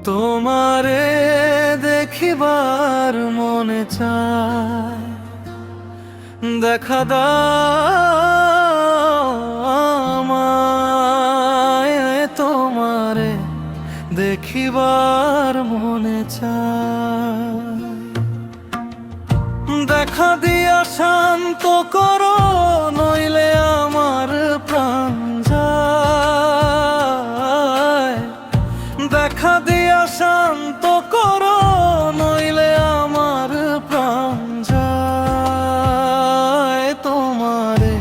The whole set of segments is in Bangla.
তোমারে দেখিবার মনে চায়, দেখা দাও আমায়। তোমারে দেখিবার মনে চায়, দেখা দিয়া শান্ত করো, নইলে আমার প্রাণ যায়। দেখা দিয়া শান্ত করো, নইলে আমার প্রাণ যায়। তোমারে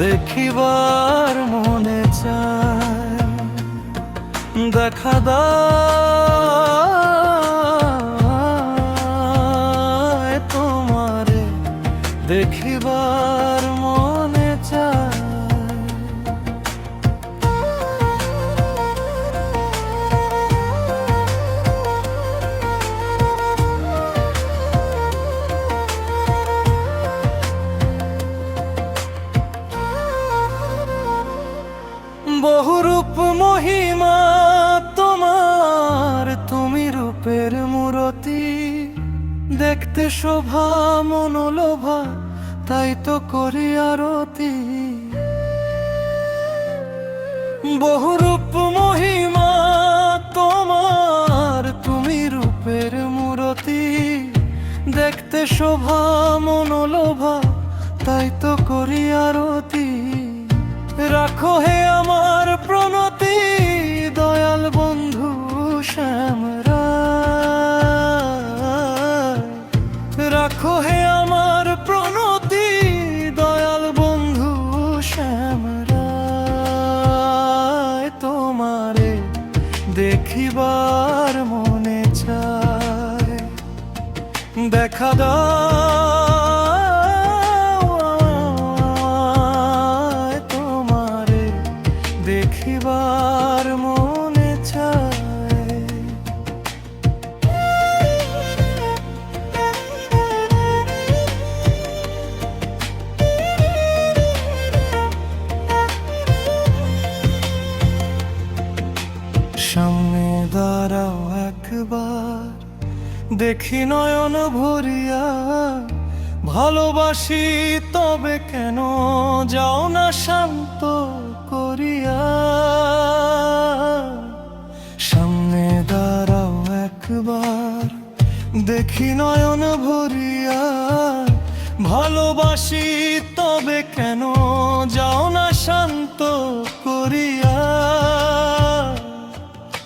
দেখিবার মনে চায়, দেখা দাও তোমারে দেখিবার মনে চায়। বহুরূপ মহিমা তোমার, তুমি রূপের মূরতি। দেখতে শোভা মনোলোভা, তাই তো করি আরতি। বহুরূপ মহিমা তোমার, তুমি রূপের মূরতি। দেখতে শোভা মনোলোভা, তাই তো করি আরতি। রাখো হে আমার প্রণতি, দয়াল বন্ধু শ্যামরায়। রাখো হে আমার প্রণতি, দয়াল বন্ধু শ্যামরায়। তোমারে দেখিবার মনে চায়, দেখা দাও তোমারে দেখিবার মনে চায়। সামনে দাঁড়াও একবার, দেখি নয়ন ভরিয়া। ভালোবাসি তবে কেন যাও না শান্ত করিয়া। সামনে দাঁড়াও একবার, দেখি নয়ন ভরিয়া। ভালোবাসি তবে কেন যাও না শান্ত করিয়া।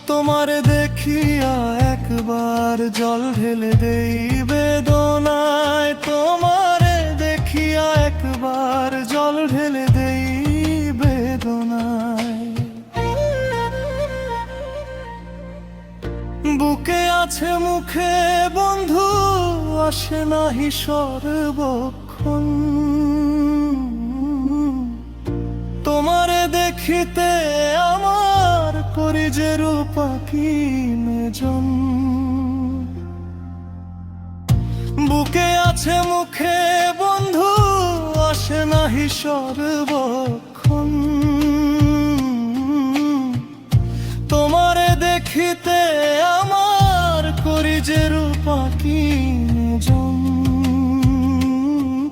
তোমারে দেখিয়া একবার জল ঢেলে দেই বেদনায়। তোমারে দেখিয়া একবার জল ঢেলে দেই বেদনায়। বুকে আছে মুখে বন্ধু, আসে নাহি সর্বক্ষণ। তোমারে দেখিতে আমার করি যে রূপাকি মেজন। বুকে আছে মুখে বন্ধু, আসে নাহি সর্বক্ষণ। তোমারে দেখিতে আমার করি যে রূপাকি মেজন।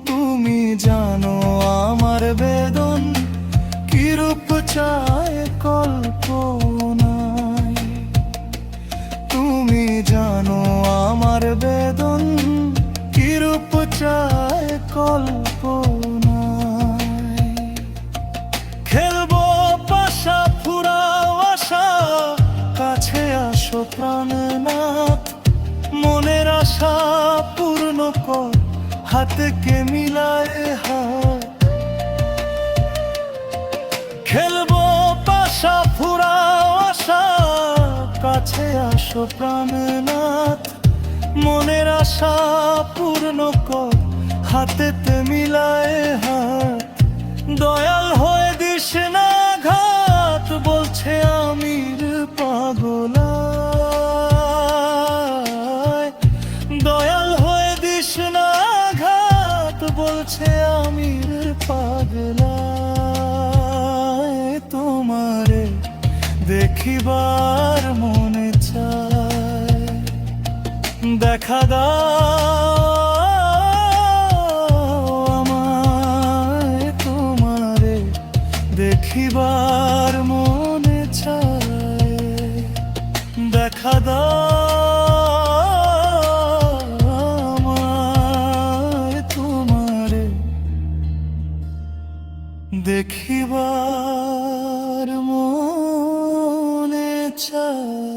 তুমি জানো আমার বেদন, কি রূপ চায় কল্পনায়। তুমি জানো আমার বেদন, কি রূপ চায় কল্পনায়। খেলবো পাশা ফুরাও আশা, কাছে আসো প্রাণনাথ। মনের আশা পূর্ণ কর, হাতকে মিলায় হাত। খেলবো পাশা ফুরাও আশা, কাছে আসো প্রাণনাথ। মনের আশা পূর্ণ কর, হাতেতে মিলায় হাত। দয়াল হয়ে দিস না ঘাত, বলছে আমির পাগলায়। দয়াল হয়ে দিস না ঘাত, বলছে আমির পাগলায়। তোমারে দেখিবার মনে চায়। দেখা দাও আমায়, তোমারে দেখিবার মনে চায়। দেখা দাও আমায়, তোমারে দেখিবার মনে চায়।